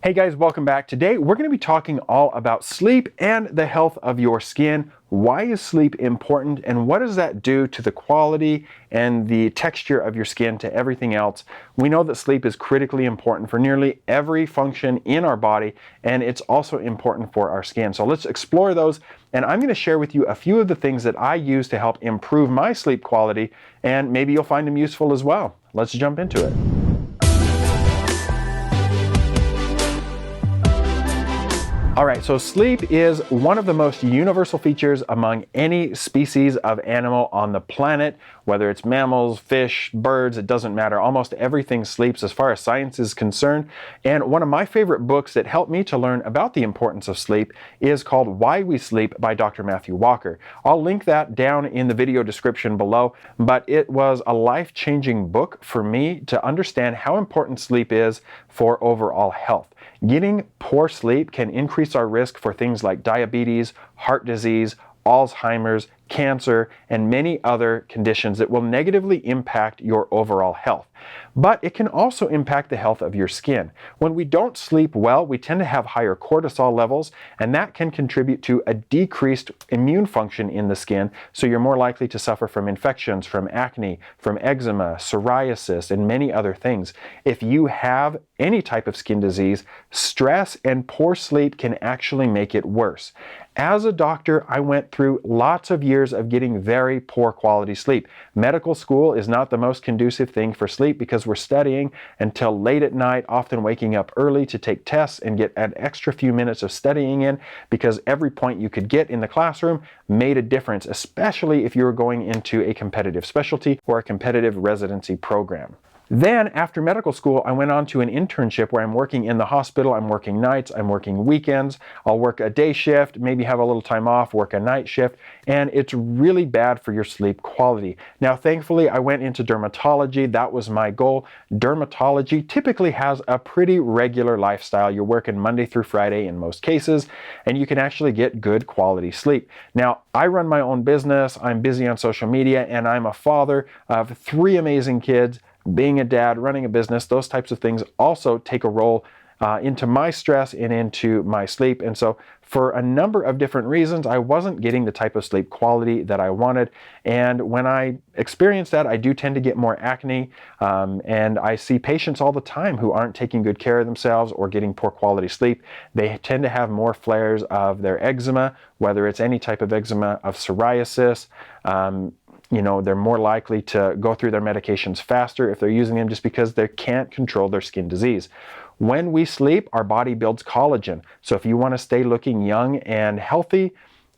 Hey guys, welcome back. Today we're going to be talking all about sleep and the health of your skin. Why is sleep important and what does that do to the quality and the texture of your skin to everything else? We know that sleep is critically important for nearly every function in our body, and it's also important for our skin. So let's explore those, and I'm going to share with you a few of the things that I use to help improve my sleep quality, and maybe you'll find them useful as well. Let's jump into it. All right, so sleep is one of the most universal features among any species of animal on the planet, whether it's mammals, fish, birds, it doesn't matter. Almost everything sleeps as far as science is concerned. And one of my favorite books that helped me to learn about the importance of sleep is called Why We Sleep by Dr. Matthew Walker. I'll link that down in the video description below, but it was a life-changing book for me to understand how important sleep is for overall health. Getting poor sleep can increase our risk for things like diabetes, heart disease, Alzheimer's, cancer, and many other conditions that will negatively impact your overall health. But it can also impact the health of your skin. When we don't sleep well, we tend to have higher cortisol levels, and that can contribute to a decreased immune function in the skin, so you're more likely to suffer from infections, from acne, from eczema, psoriasis, and many other things. If you have any type of skin disease, stress and poor sleep can actually make it worse. As a doctor, I went through lots of years of getting very poor quality sleep. Medical school is not the most conducive thing for sleep because we're studying until late at night, often waking up early to take tests and get an extra few minutes of studying in, because every point you could get in the classroom made a difference, especially if you were going into a competitive specialty or a competitive residency program. Then, after medical school, I went on to an internship where I'm working in the hospital. I'm working nights, I'm working weekends. I'll work a day shift, maybe have a little time off, work a night shift, and it's really bad for your sleep quality. Now, thankfully, I went into dermatology. That was my goal. Dermatology typically has a pretty regular lifestyle. You're working Monday through Friday in most cases, and you can actually get good quality sleep. Now, I run my own business. I'm busy on social media, and I'm a father of 3 amazing kids. Being a dad, running a business, those types of things also take a role into my stress and into my sleep. And so for a number of different reasons, I wasn't getting the type of sleep quality that I wanted. And when I experience that, I do tend to get more acne. And I see patients all the time who aren't taking good care of themselves or getting poor quality sleep. They tend to have more flares of their eczema, whether it's any type of eczema, of psoriasis. They're more likely to go through their medications faster if they're using them just because they can't control their skin disease. When we sleep, our body builds collagen. So if you want to stay looking young and healthy,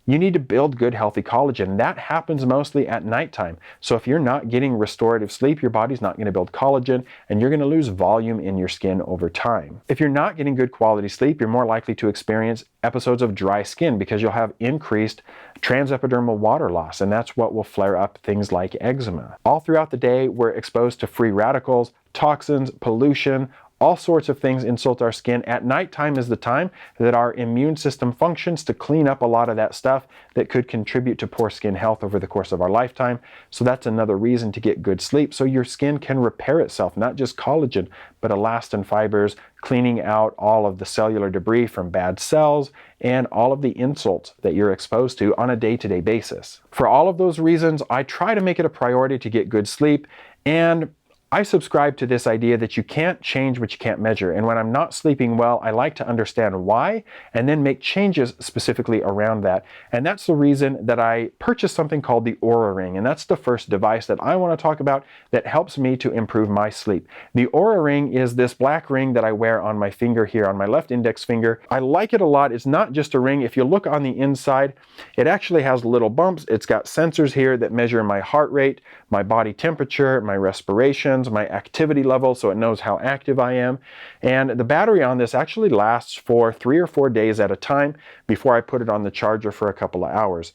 you need to build good, healthy collagen. That happens mostly at nighttime. So if you're not getting restorative sleep, your body's not going to build collagen, and you're going to lose volume in your skin over time. If you're not getting good quality sleep, you're more likely to experience episodes of dry skin because you'll have increased transepidermal water loss, and that's what will flare up things like eczema. All throughout the day, we're exposed to free radicals, toxins, pollution. All sorts of things insult our skin. At nighttime is the time that our immune system functions to clean up a lot of that stuff that could contribute to poor skin health over the course of our lifetime. So that's another reason to get good sleep, so your skin can repair itself, not just collagen, but elastin fibers, cleaning out all of the cellular debris from bad cells and all of the insults that you're exposed to on a day-to-day basis. For all of those reasons, I try to make it a priority to get good sleep, and I subscribe to this idea that you can't change what you can't measure. And when I'm not sleeping well, I like to understand why and then make changes specifically around that. And that's the reason that I purchased something called the Oura Ring. And that's the first device that I want to talk about that helps me to improve my sleep. The Oura Ring is this black ring that I wear on my finger here, on my left index finger. I like it a lot. It's not just a ring. If you look on the inside, it actually has little bumps. It's got sensors here that measure my heart rate, my body temperature, my respiration, my activity level, so it knows how active I am. And the battery on this actually lasts for 3 or 4 days at a time before I put it on the charger for a couple of hours.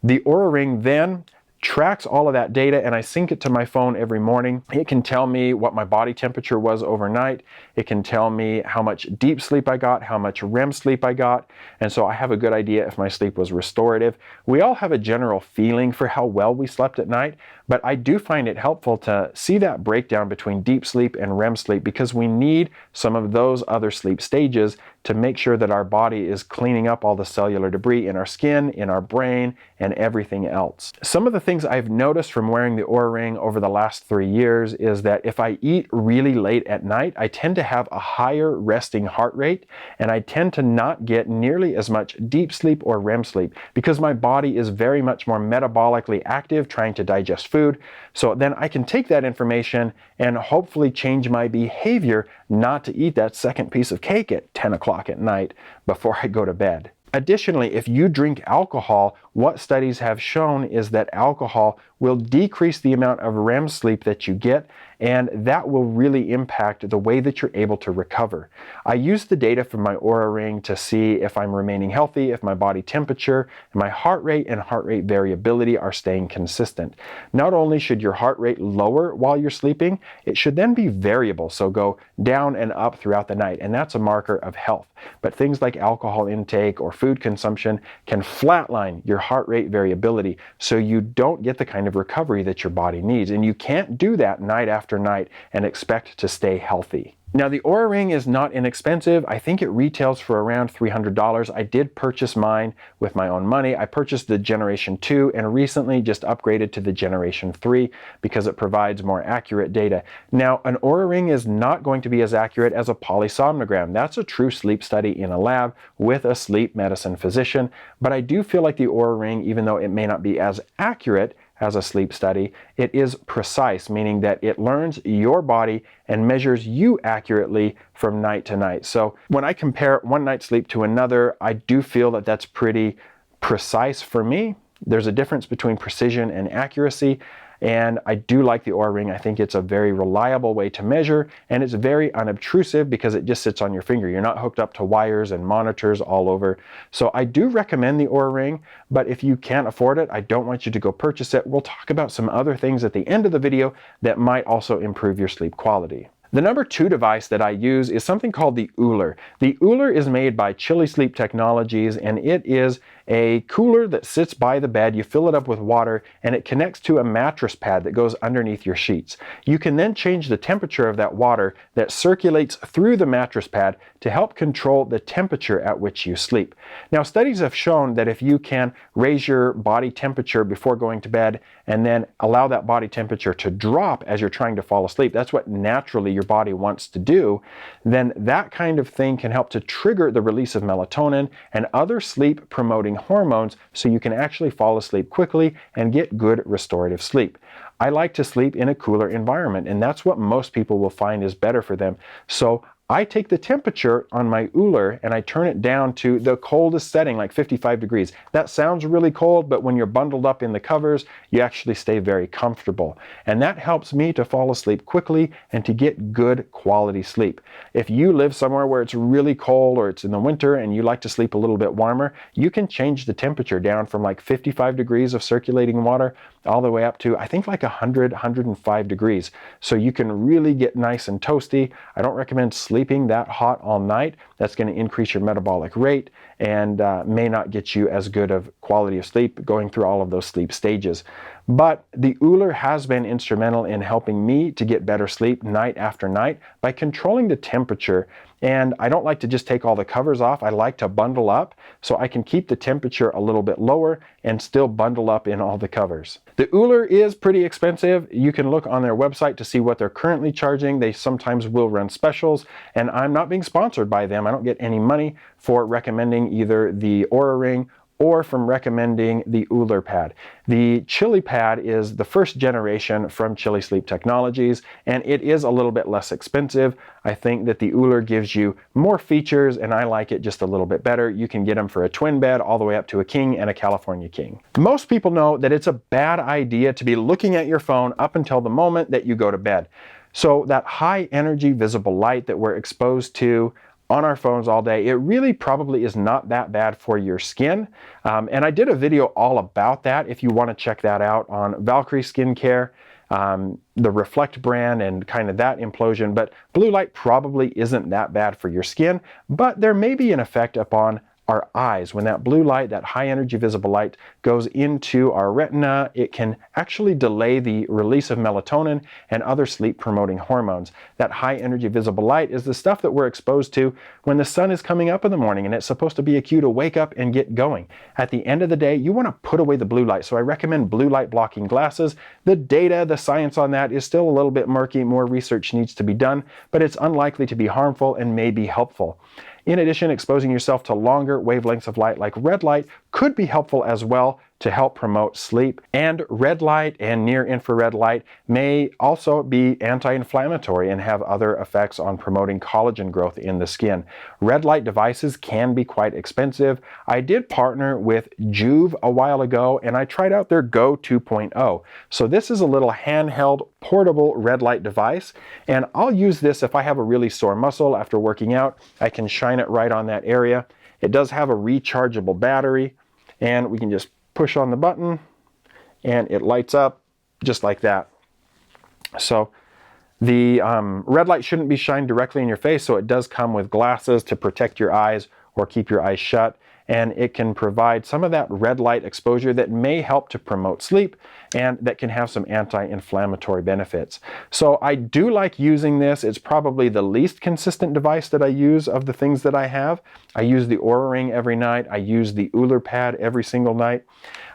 The Oura Ring then tracks all of that data, and I sync it to my phone every morning. It can tell me what my body temperature was overnight. It can tell me how much deep sleep I got, how much REM sleep I got, and so I have a good idea if my sleep was restorative. We all have a general feeling for how well we slept at night, But I do find it helpful to see that breakdown between deep sleep and REM sleep, because we need some of those other sleep stages to make sure that our body is cleaning up all the cellular debris in our skin, in our brain, and everything else. Some of the things I've noticed from wearing the Oura Ring over the last 3 years is that if I eat really late at night, I tend to have a higher resting heart rate, and I tend to not get nearly as much deep sleep or REM sleep because my body is very much more metabolically active trying to digest food. So then I can take that information and hopefully change my behavior not to eat that second piece of cake at 10 o'clock at night before I go to bed. Additionally, if you drink alcohol, what studies have shown is that alcohol will decrease the amount of REM sleep that you get, and that will really impact the way that you're able to recover. I use the data from my Oura Ring to see if I'm remaining healthy, if my body temperature, and my heart rate and heart rate variability are staying consistent. Not only should your heart rate lower while you're sleeping, it should then be variable, so go down and up throughout the night, and that's a marker of health. But things like alcohol intake or food consumption can flatline your heart rate variability, so you don't get the kind of recovery that your body needs, and you can't do that night after night and expect to stay healthy. Now, the Oura Ring is not inexpensive. I think it retails for around $300. I did purchase mine with my own money. I purchased the Generation 2 and recently just upgraded to the Generation 3 because it provides more accurate data. Now, an Oura Ring is not going to be as accurate as a polysomnogram. That's a true sleep study in a lab with a sleep medicine physician, but I do feel like the Oura Ring, even though it may not be as accurate as a sleep study, it is precise, meaning that it learns your body and measures you accurately from night to night. So when I compare one night's sleep to another, I do feel that that's pretty precise for me. There's a difference between precision and accuracy, and I do like the Oura Ring. I think it's a very reliable way to measure, and it's very unobtrusive because it just sits on your finger. You're not hooked up to wires and monitors all over. So I do recommend the Oura Ring, but if you can't afford it, I don't want you to go purchase it. We'll talk about some other things at the end of the video that might also improve your sleep quality. The number 2 device that I use is something called the Ooler. The Ooler is made by Chilisleep Technologies, and it is a cooler that sits by the bed. You fill it up with water and it connects to a mattress pad that goes underneath your sheets. You can then change the temperature of that water that circulates through the mattress pad to help control the temperature at which you sleep. Now, studies have shown that if you can raise your body temperature before going to bed and then allow that body temperature to drop as you're trying to fall asleep, that's what naturally your body wants to do, then that kind of thing can help to trigger the release of melatonin and other sleep promoting hormones, so you can actually fall asleep quickly and get good restorative sleep. I like to sleep in a cooler environment, and that's what most people will find is better for them. So I take the temperature on my Ooler and I turn it down to the coldest setting, like 55 degrees. That sounds really cold, but when you're bundled up in the covers, you actually stay very comfortable. And that helps me to fall asleep quickly and to get good quality sleep. If you live somewhere where it's really cold or it's in the winter and you like to sleep a little bit warmer, you can change the temperature down from like 55 degrees of circulating water all the way up to, I think, like 100, 105 degrees. So you can really get nice and toasty. I don't recommend sleeping that hot all night. That's going to increase your metabolic rate and may not get you as good of quality of sleep going through all of those sleep stages. But the Ooler has been instrumental in helping me to get better sleep night after night by controlling the temperature. And I don't like to just take all the covers off. I like to bundle up so I can keep the temperature a little bit lower and still bundle up in all the covers. The Ooler is pretty expensive. You can look on their website to see what they're currently charging. They sometimes will run specials, and I'm not being sponsored by them. I don't get any money for recommending either the Oura Ring or from recommending the Ooler Pad. The Chili Pad is the first generation from Chilisleep Technologies, and it is a little bit less expensive. I think that the Ooler gives you more features, and I like it just a little bit better. You can get them for a twin bed all the way up to a king and a California king. Most people know that it's a bad idea to be looking at your phone up until the moment that you go to bed. So that high energy visible light that we're exposed to on our phones all day, it really probably is not that bad for your skin. And I did a video all about that if you want to check that out on Valkyrie Skincare, the Reflect brand and kind of that implosion. But blue light probably isn't that bad for your skin, but there may be an effect upon our eyes. When that blue light, that high energy visible light, goes into our retina, it can actually delay the release of melatonin and other sleep promoting hormones. That high energy visible light is the stuff that we're exposed to when the sun is coming up in the morning, and it's supposed to be a cue to wake up and get going. At the end of the day, you want to put away the blue light, so I recommend blue light blocking glasses. The data, the science on that is still a little bit murky. More research needs to be done, but it's unlikely to be harmful and may be helpful. In addition, exposing yourself to longer wavelengths of light like red light could be helpful as well to help promote sleep. And red light and near infrared light may also be anti-inflammatory and have other effects on promoting collagen growth in the skin. Red light devices can be quite expensive. I did partner with Joovv a while ago, and I tried out their Go 2.0. So this is a little handheld portable red light device, and I'll use this if I have a really sore muscle after working out. I can shine it right on that area. It does have a rechargeable battery, and we can just push on the button and it lights up just like that. So the red light shouldn't be shined directly in your face, so it does come with glasses to protect your eyes or keep your eyes shut, and it can provide some of that red light exposure that may help to promote sleep and that can have some anti-inflammatory benefits. So I do like using this. It's probably the least consistent device that I use of the things that I have. I use the Oura Ring every night. I use the Ooler Pad every single night.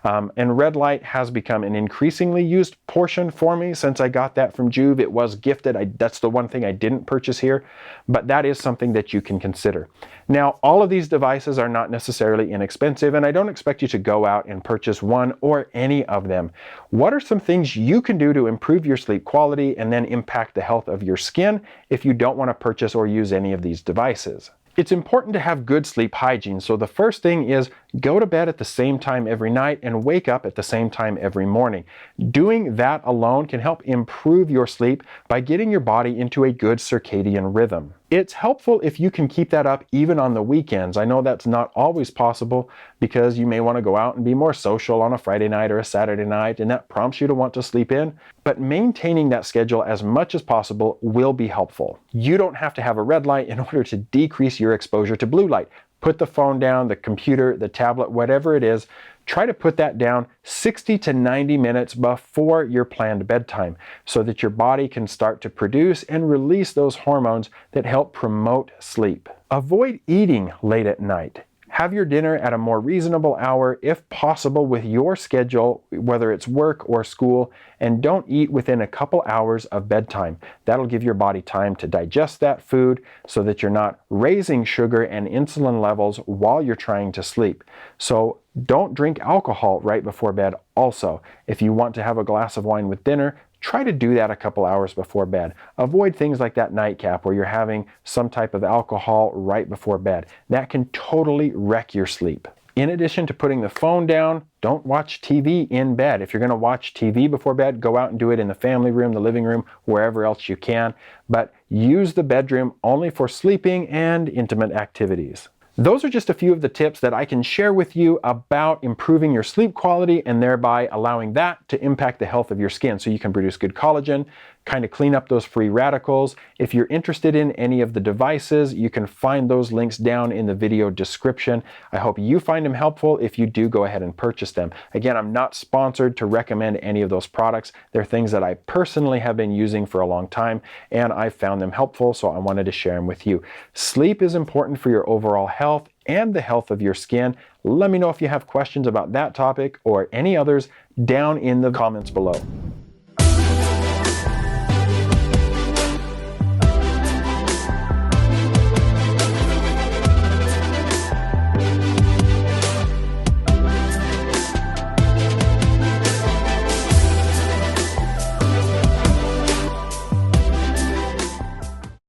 And red light has become an increasingly used portion for me since I got that from Joovv. It was gifted. That's the one thing I didn't purchase here, but that is something that you can consider. Now, all of these devices are not necessarily inexpensive, and I don't expect you to go out and purchase one or any of them. What are some things you can do to improve your sleep quality and then impact the health of your skin if you don't want to purchase or use any of these devices? It's important to have good sleep hygiene, so the first thing is go to bed at the same time every night and wake up at the same time every morning. Doing that alone can help improve your sleep by getting your body into a good circadian rhythm. It's helpful if you can keep that up even on the weekends. I know that's not always possible because you may want to go out and be more social on a Friday night or a Saturday night, and that prompts you to want to sleep in. But maintaining that schedule as much as possible will be helpful. You don't have to have a red light in order to decrease your exposure to blue light. Put the phone down, the computer, the tablet, whatever it is, try to put that down 60 to 90 minutes before your planned bedtime so that your body can start to produce and release those hormones that help promote sleep. Avoid eating late at night. Have your dinner at a more reasonable hour if possible with your schedule, whether it's work or school, and don't eat within a couple hours of bedtime. That'll give your body time to digest that food so that you're not raising sugar and insulin levels while you're trying to sleep. So don't drink alcohol right before bed also. If you want to have a glass of wine with dinner, try to do that a couple hours before bed. Avoid things like that nightcap where you're having some type of alcohol right before bed. That can totally wreck your sleep. In addition to putting the phone down, don't watch TV in bed. If you're going to watch TV before bed, go out and do it in the family room, the living room, wherever else you can. But use the bedroom only for sleeping and intimate activities. Those are just a few of the tips that I can share with you about improving your sleep quality and thereby allowing that to impact the health of your skin so you can produce good collagen, kind of clean up those free radicals. If you're interested in any of the devices, you can find those links down in the video description. I hope you find them helpful. If you do, go ahead and purchase them. Again, I'm not sponsored to recommend any of those products. They're things that I personally have been using for a long time, and I found them helpful, so I wanted to share them with you. Sleep is important for your overall health and the health of your skin. Let me know if you have questions about that topic or any others down in the comments below.